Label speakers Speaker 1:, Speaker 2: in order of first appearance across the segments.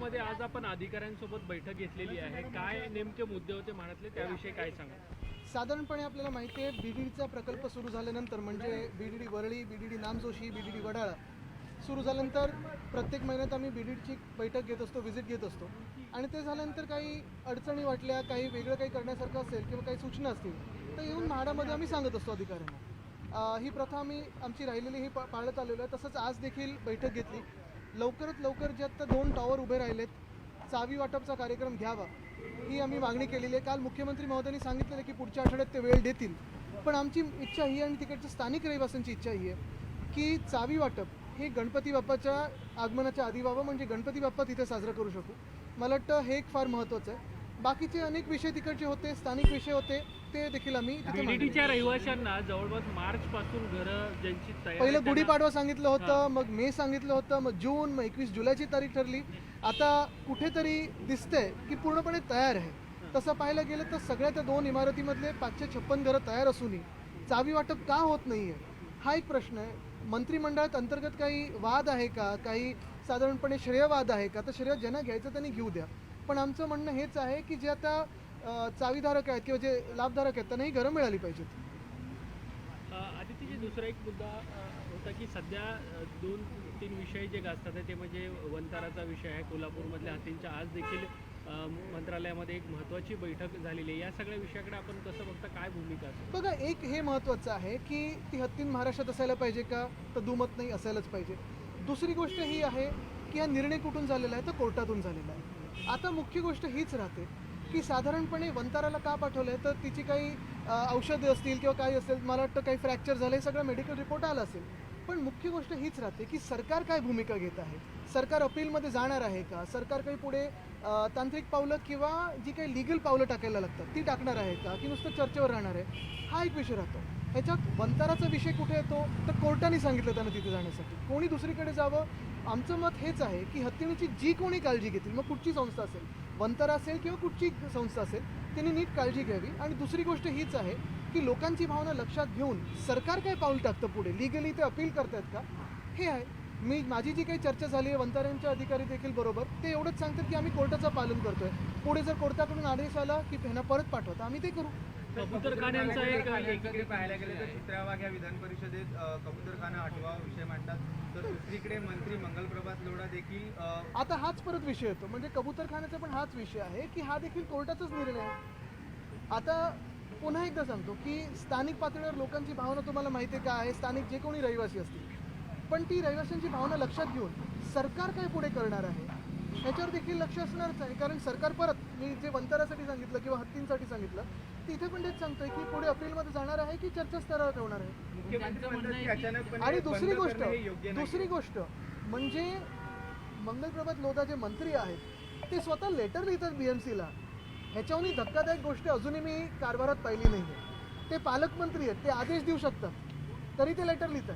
Speaker 1: मंत्रालयामध्ये आज आपण अधिकाऱ्यांसोबत बैठक घेतलेली आहे. काय नेमके मुद्दे होते म्हणाले त्याविषयी काय सांगा?
Speaker 2: साधारणपणे आपल्याला माहिती आहे बीडीडीचा प्रकल्प सुरू झाल्यानंतर म्हणजे VDD Worli, VDD Namjoshi, VDD Wadala सुरू झाल्यानंतर प्रत्येक महिन्यात आम्ही बीडीडीची बैठक घेत असतो, व्हिजिट घेत असतो आणि ते झाल्यानंतर काही अडचणी वाटल्या, काही वेगळं काही करण्यासारखं असेल किंवा काही सूचना असतील तर येऊन म्हाडामध्ये आम्ही सांगत असतो अधिकाऱ्यांना. ही प्रथा आमची राहिलेली ही पाळत आलेलो आहे. तसंच आज देखील बैठक घेतली. लवकरात लवकर जे आत्ता 2 टॉवर उभे राहिलेत चावी वाटपचा कार्यक्रम घ्यावा ही आम्ही मागणी केलेली आहे. काल मुख्यमंत्री महोदयांनी सांगितलेलं की पुढच्या आठवड्यात ते वेळ देतील, पण आमची इच्छा ही आणि तिकडच्या स्थानिक रहिवाशांची इच्छा ही आहे की चावी वाटप हे गणपती बाप्पाच्या आगमनाच्या आधी व्हावं, म्हणजे गणपती बाप्पा तिथे साजरा करू शकू. मला वाटतं हे एक फार महत्त्वाचं आहे. बाकीचे अनेक विषय तिकडचे होते, स्थानिक विषय होते, ते देखील आम्ही
Speaker 1: बीडीडीच्या रहिवाशांना जवळपास मार्च पासून घरं ज्यांची तयार
Speaker 2: पहिलं गुढीपाडवा सांगितलं होतं, मग मे सांगितलं होतं, मग जून, मग 21 जुलैची तारीख ठरली. आता कुठेतरी दिसतंय की पूर्णपणे तयार आहे. तसं पाहायला गेलं तर सगळ्या त्या 2 इमारतीमधले 556 घरं तयार असूनही चावी वाटप का होत नाही आहे हा एक प्रश्न आहे. मंत्रिमंडळात अंतर्गत काही वाद आहे का, काही साधारणपणे श्रेयवाद आहे का? तर श्रेय ज्यांना घ्यायचं त्यांनी घेऊ द्या, पण आमचं म्हणणं हेच आहे की जे आता चावीधारक आहेत किंवा जे लाभधारक आहेत त्यांनाही घरं मिळाली पाहिजेत.
Speaker 1: आदित्यजी, दुसरा एक मुद्दा होता की सध्या 2-3 विषय जे गाजतात आहे ते म्हणजे वंताराचा विषय आहे, कोल्हापूरमधल्या हत्तींच्या. आज देखील मंत्रालयामध्ये एक महत्त्वाची बैठक झालेली आहे. या सगळ्या विषयाकडे आपण कसं बघता, काय भूमिका असेल?
Speaker 2: बघा, एक हे महत्त्वाचं आहे की ती हत्तीन महाराष्ट्रात असायला पाहिजे का, तर दुमत नाही असायलाच पाहिजे. दुसरी गोष्ट ही आहे की हा निर्णय कुठून झालेला आहे, तर कोर्टातून झालेला आहे. आता मुख्य गोष्ट हीच राहते की साधारणपणे वंताराला का पाठवलं आहे, तर तिची काही औषधं असतील किंवा काही असेल, मला वाटतं काही फ्रॅक्चर झालं, हे सगळं मेडिकल रिपोर्ट आला असेल. पण मुख्य गोष्ट हीच राहते की सरकार काय भूमिका घेत आहे. सरकार अपीलमध्ये जाणार आहे का, सरकार काही पुढे तांत्रिक पावलं किंवा जी काही लिगल पावलं टाकायला लागतात ती टाकणार आहे का, की नुसतं चर्चेवर राहणार आहे, हा एक विषय राहतो. ह्याच्यात वंताराचा विषय कुठे येतो, तर कोर्टाने सांगितलं त्यांना तिथे जाण्यासाठी, कोणी दुसरीकडे जावं. आमचं मत हेच आहे की हत्तीणीची जी कोणी काळजी घेतील, मग कुठची संस्था असेल, वंतारा असेल किंवा कुठची संस्था असेल, त्यांनी नीट काळजी घ्यावी. आणि दुसरी गोष्ट हीच आहे की लोकांची भावना लक्षात घेऊन सरकार काय पाऊल टाकतं पुढे, लिगली ते अपील करतायत का, हे आहे. माझी जी काही चर्चा झाली आहे वंताऱ्यांच्या अधिकारी देखील बरोबर, ते एवढंच सांगतात की आम्ही कोर्टाचं पालन करतोय. पुढे जर कोर्टाकडून आदेश आला की ह्यांना परत पाठवता, आम्ही ते करू.
Speaker 1: कबूतरखान्यांचा
Speaker 3: एकीकडे पाहायला गेलं तर चित्रावाघ्या विधान परिषदेत कबूतरखाना 8वा विषय मांडतात, तर दुसरीकडे मंत्री मंगलप्रभात लोढा देखील
Speaker 2: आता हाच परत विषय येतो. म्हणजे कबूतरखान्याचा पण हाच विषय आहे की हा देखील कोर्टाचाच निर्णय आहे. आता पुन्हा एकदा सांगतो की स्थानिक पातळीवर लोकांची भावना तुम्हाला माहिती आहे का आहे, स्थानिक जे कोणी रहिवासी असतील, पण ती रहिवाशांची भावना लक्षात घेऊन सरकार काय पुढे करणार आहे ह्याच्यावर देखील लक्ष असणारच आहे. कारण सरकार परत, मी जे वंतारासाठी सांगितलं किंवा हत्तींसाठी सांगितलं, तिथे पण तेच सांगतोय की पुढे अपीलमध्ये जाणार आहे की चर्चा स्तरावर ठेवणार आहे. आणि दुसरी गोष्ट म्हणजे मंगलप्रभात लोढा जे मंत्री आहेत ते स्वतः लेटर लिहितात BMCला. ह्याच्याहूनही धक्कादायक गोष्ट अजूनही मी कारभारात पाहिली नाही आहे. ते पालकमंत्री आहेत, ते आदेश देऊ शकतात, तरी ते लेटर लिहितात.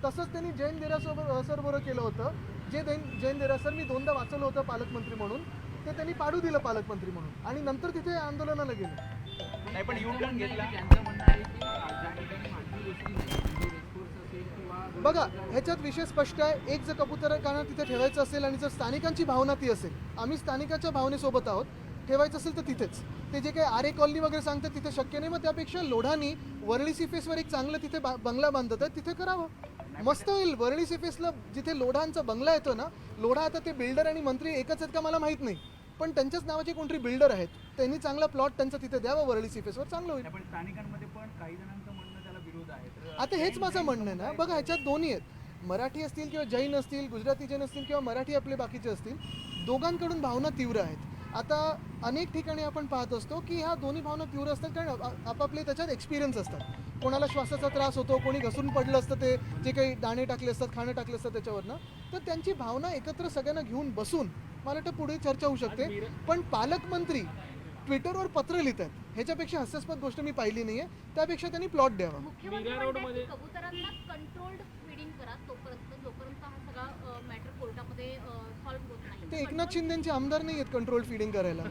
Speaker 2: तसंच त्यांनी जैन देरासर बरोबर केलं होतं. जे जैन देरासर मी 2दा वाचवलं होतं पालकमंत्री म्हणून, ते त्यांनी पाडू दिलं पालकमंत्री म्हणून, आणि नंतर तिथे आंदोलनाला गेले.
Speaker 3: नाही, पण U-turn घेतला.
Speaker 2: बघा, ह्याच्यात विषय स्पष्ट आहे. एक जर कबूतरखाना तिथे ठेवायचं असेल आणि जर स्थानिकांची भावना ती असेल, आम्ही स्थानिकाच्या भावनेसोबत आहोत, ठेवायचं असेल तर तिथेच. ते जे काही आरे कॉलनी वगैरे सांगतात तिथे शक्य नाही, मग त्यापेक्षा लोढानी वरळी सीफेसवर एक चांगलं तिथे बंगला बांधत आहे, तिथे करावं, मस्त होईल. वरळी सीफेसला जिथे लोढांचा बंगला येतो ना, लोढा आता ते बिल्डर आणि मंत्री एकच आहेत का मला माहीत नाही, पण त्यांच्याच नावाचे कोणतरी बिल्डर आहेत, त्यांनी चांगला प्लॉट त्यांचा तिथे द्यावा वरळी सीफेसवर, चांगलं होईल.
Speaker 3: पण स्थानिकांमध्ये पण काही जणांचं म्हणणं त्याला विरोध आहे.
Speaker 2: आता हेच माझं म्हणणं आहे ना. बघा, ह्याच्यात दोन्ही आहेत, मराठी असतील किंवा जैन असतील, गुजराती जैन असतील किंवा मराठी आपले बाकीचे असतील, दोघांकडून भावना तीव्र आहेत. आता अनेक ठिकाणी आपण पाहत असतो की ह्या दोन्ही भावना तीव्र असतात, कारण आपापले त्याच्यात एक्सपिरियन्स असतात. कोणाला श्वासाचा त्रास होतो, कोणी घसरून पडलं असतं, ते जे काही दाणे टाकले असतात, खाणं टाकले असतात त्याच्यावरनं, तर त्यांची भावना एकत्र सगळ्यांना घेऊन बसून मला वाटतं पुढे चर्चा होऊ शकते. पण पालकमंत्री ट्विटरवर पत्र लिहितात, ह्याच्यापेक्षा हास्यास्पद गोष्ट मी पाहिली नाहीये. त्यापेक्षा त्यांनी प्लॉट द्यावा.
Speaker 1: रोडमध्ये
Speaker 4: कबुतरांना कंट्रोल्ड फीडिंग करा तोपर्यंत, जोपर्यंत हा सगळा मॅटर कोर्टामध्ये सॉल्व्ह होत नाही.
Speaker 2: ते एकनाथ शिंदेचे आमदार नाही आहेत कंट्रोल फीडिंग करायला.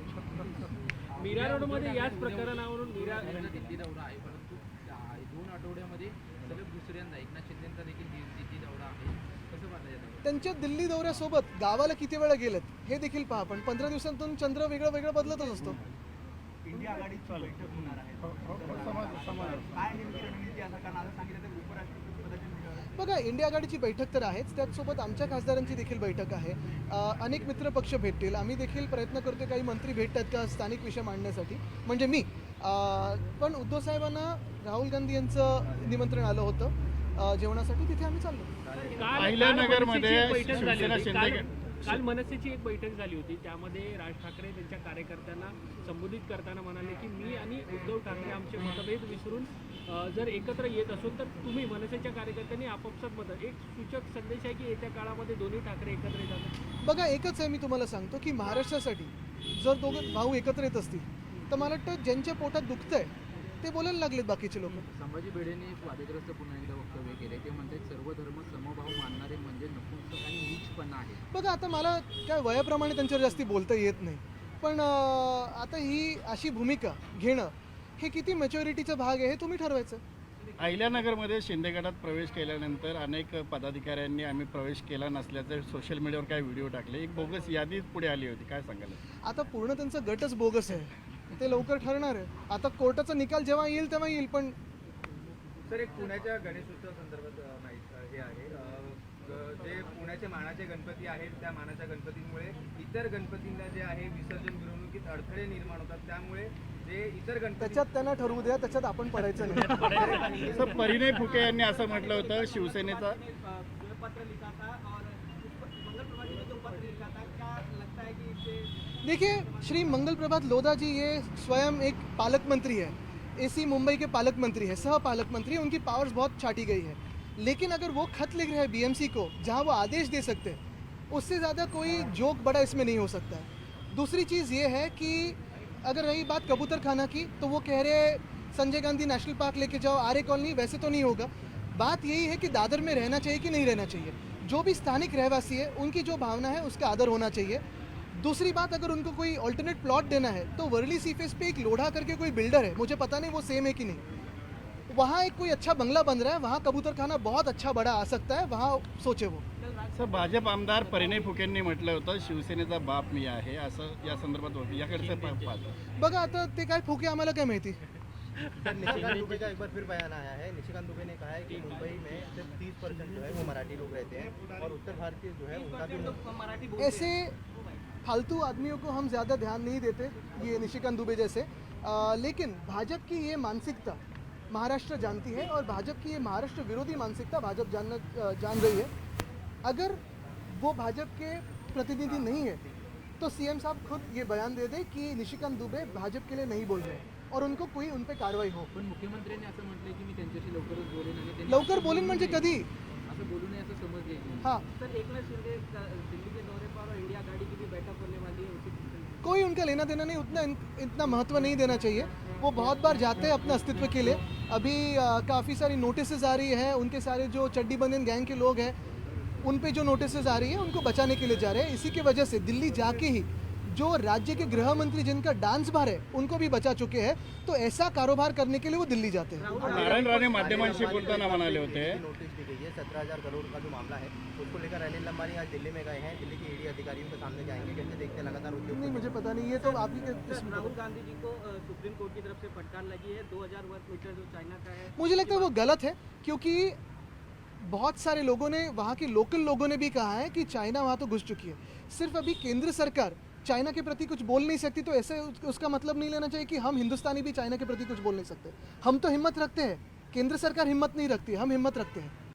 Speaker 1: मीरा रोडमध्ये याच प्रकरणावरून
Speaker 5: दिल्ली दौरा आहे, परंतु 2 आठवड्यामध्ये सलग दुसऱ्यांदा एकनाथ शिंदेचा देखील दिल्ली दौरा आहे. कसं पाहता येतं?
Speaker 2: त्यांच्या दिल्ली दौऱ्यासोबत गावाला किती वेळा गेलेत हे देखील पहा. पण 15 दिवसांतून चंद्र वेगळं वेगळं बदलतच असतो.
Speaker 3: इंडिया आघाडीची बैठक होणार आहे काय नेमकी रणनीती असं कारण आता सांगितलं तर उपराष्ट्रपती पदाची निवड आहे.
Speaker 2: बघा, इंडिया आघाडीची बैठक तर आहेच, त्याचसोबत आमच्या खासदारांची देखील बैठक आहे. अनेक मित्रपक्ष भेटतील. आम्ही देखील प्रयत्न करतो काही मंत्री भेटतात का स्थानिक विषय मांडण्यासाठी, म्हणजे मी. पण उद्धव साहेबांना राहुल गांधी यांचं निमंत्रण आलं होतं जेवणासाठी, तिथे आम्ही चाललो.
Speaker 1: अहिल्यानगरमध्ये बैठक झाली
Speaker 6: शिवसेना
Speaker 1: होती.
Speaker 6: शिंदे
Speaker 1: काल मनसेची एक बैठक झाली होती. त्यामध्ये राज ठाकरे त्यांच्या कार्यकर्त्यांना संबोधित करताना म्हणाले की मी आणि उद्धव ठाकरे आमचे मतभेद विसरून जर एकत्र येत असो तर तुम्ही मनसेच्या कार्यकर्त्यांनी आपापसात मत. एक सूचक संदेश आहे की येत्या काळामध्ये दोन्ही ठाकरे एकत्र येतात.
Speaker 2: बघा, एकच आहे, मी तुम्हाला सांगतो की महाराष्ट्रासाठी जर दोघं भाऊ एकत्र येत असतील तर मला वाटतं ज्यांच्या पोटात दुखतंय ते बोलायला लागलेत बाकीचे लोक.
Speaker 5: संभाजी भिडेंनी एक वादग्रस्त पुन्हा एकदा वक्तव्य केले. ते म्हणतात सर्व धर्म समभाव मानणारे म्हणजे नपुंसक आणि नीचपणा आहे.
Speaker 2: बघा, आता मला काय वयाप्रमाणे त्यांच्यावर जास्ती बोलता येत नाही, पण आता ही अशी भूमिका घेणं हे किती मॅच्युरिटीचा भाग आहे हे तुम्ही ठरवायचं.
Speaker 6: अहिल्यानगरमध्ये शिंदे गटात प्रवेश केल्यानंतर अनेक पदाधिकाऱ्यांनी आम्ही प्रवेश केला नसल्याचे सोशल मीडियावर काही व्हिडिओ टाकले. एक बोगस यादी पुढे आली होती, काय सांगाल?
Speaker 2: आता पूर्ण त्यांचा गटच बोगस आहे, ते लवकर ठरणार आहे. आता कोर्टाचा निकाल जेव्हा येईल तेव्हा येईल. पण
Speaker 3: सर, एक पुण्याच्या गणेशोत्सव संदर्भात हे आहे जे पुण्याचे मानाचे गणपती आहेत त्या मानाच्या गणपतींमुळे इतर गणपतींना जे आहे विसर्जन मिरवणुकीत अडथळे निर्माण होतात. त्यामुळे जे इतर गणपती
Speaker 2: त्याच्यात त्यांना ठरवू द्या, त्याच्यात आपण पडायचं नाही.
Speaker 6: सर, परिणय फुके यांनी असं म्हटलं होतं शिवसेनेचा
Speaker 3: पत्र लिखा था और मंगल प्रभात जी ने जो पत्र लिखा था क्या लगता है कि इससे
Speaker 2: देखिए, श्री मंगल प्रभात लोधा जी ये स्वयं एक पालक मंत्री है, एसी मुंबई के पालक मंत्री है, सह पालक मंत्री है. उनकी पावर्स बहुत छाटी गई है. लेकिन अगर वो खत लिख रहे हैं बीएमसी को जहां वो आदेश दे सकते हैं, उससे ज़्यादा कोई जोक बड़ा इसमें नहीं हो सकता है. दूसरी चीज़ ये है कि अगर रही बात कबूतर खाना की, तो वो कह रहे हैं संजय गांधी नेशनल पार्क लेके जाओ, आर्य कॉलोनी. वैसे तो नहीं होगा. बात यही है कि दादर में रहना चाहिए कि नहीं रहना चाहिए. जो भी स्थानिक रहवासी है उनकी जो भावना है उसका आदर होना चाहिए. दूसरी बात, अगर उनको कोई ऑल्टरनेट प्लॉट देना है तो वर्ली सीफेस पे एक लोढ़ा करके कोई बिल्डर है, मुझे पता नहीं वो सेम है कि नहीं, वहाँ एक कोई अच्छा बंगला बन रहा है, वहाँ कबूतर खाना बहुत अच्छा बड़ा आ सकता है, वहाँ सोचे वो.
Speaker 6: सर, भाजप आमदार परिणय फुकेंनी म्हटलं होतं शिवसेनेचा बाप मी आहे, असं या संदर्भात होतं. याकडचं पाहतो.
Speaker 2: बघा, आता ते काय फुके आम्हाला काय माहिती.
Speaker 7: सर, निशिकांत दुबे का एक बार फिर बयान आया है. निशिकांत दुबे ने कहा है कि मुंबई में सिर्फ 30% जो है वो मराठी लोग रहते हैं और उत्तर भारतीय जो है उनका भी
Speaker 2: ऐसे फालतू आदमियों को हम ज़्यादा ध्यान नहीं देते, ये निशिकांत दुबे जैसे. लेकिन भाजपा की ये मानसिकता महाराष्ट्र जानती है और भाजपा की ये महाराष्ट्र विरोधी मानसिकता भाजपा जान रही है. अगर वो भाजपा के प्रतिनिधि नहीं है तो सीएम साहब खुद ये बयान दे दे कि निशिकांत दुबे भाजपा के लिए नहीं बोल रहे हैं और उनको कोई उन पे कार्रवाई हो.
Speaker 5: पण मुख्यमंत्र्यांनी असं म्हटलंय की मी त्यांच्याशी लवकरच बोलेन आणि त्यांनी
Speaker 2: लवकर बोलेन म्हणजे कधी.
Speaker 5: असं बोलू नये असं समजले.
Speaker 2: हाँ,
Speaker 3: सर, एकनाथ शिंदे दिल्ली के दौरे पर इंडिया आघाड़ी की भी बैठक होने वाली है.
Speaker 2: कोई उनका लेना देना नहीं, उतना इतना महत्व नहीं देना चाहिए. वो बहुत बार जाते हैं अपने अस्तित्व के लिए. अभी काफ़ी सारी नोटिसेस आ रही है, उनके सारे जो चड्डी बनियान गैंग के लोग हैं उन पे जो नोटिसेस आ रही है उनको बचाने के लिए जा रहे हैं. इसी की वजह से दिल्ली जाके ही जो राज्य के गृह मंत्री जिनका डांस बार है उनको भी बचा चुके हैं. तो ऐसा कारोबार करने के लिए वो दिल्ली जाते हैं.
Speaker 6: नारायण राणे माध्यमांशी बोलताना म्हणाले होते
Speaker 7: नोटिस दी गई है. 17,000 करोड़ का जो मामला है उसको लेकर अनिल अंबानी आज दिल्ली में गए हैं. दिल्ली के ईडी अधिकारियों के सामने जाएंगे. कैसे देखते हैं लगातार उद्योग
Speaker 2: नहीं, मुझे पता नहीं, ये तो आप ही के इसमें.
Speaker 3: राहुल गांधी जी को सुप्रीम कोर्ट की तरफ से फटकार लगी है. 2000 वर्ग मीटर जो चाइना का है,
Speaker 2: मुझे लगता है वो गलत है, क्योंकि बहुत सारे लोगों ने, वहाँ के लोकल लोगों ने भी कहा है कि चाइना वहाँ तो घुस चुकी है. सिर्फ अभी केंद्र सरकार चाइना के प्रति कुछ बोल नहीं सकती तो ऐसे उसका मतलब नहीं लेना चाहिए कि हम हिंदुस्तानी भी चाइना के प्रति कुछ बोल नहीं सकते. हम तो हिम्मत रखते हैं, केंद्र सरकार हिम्मत नहीं रखती, हम हिम्मत रखते हैं.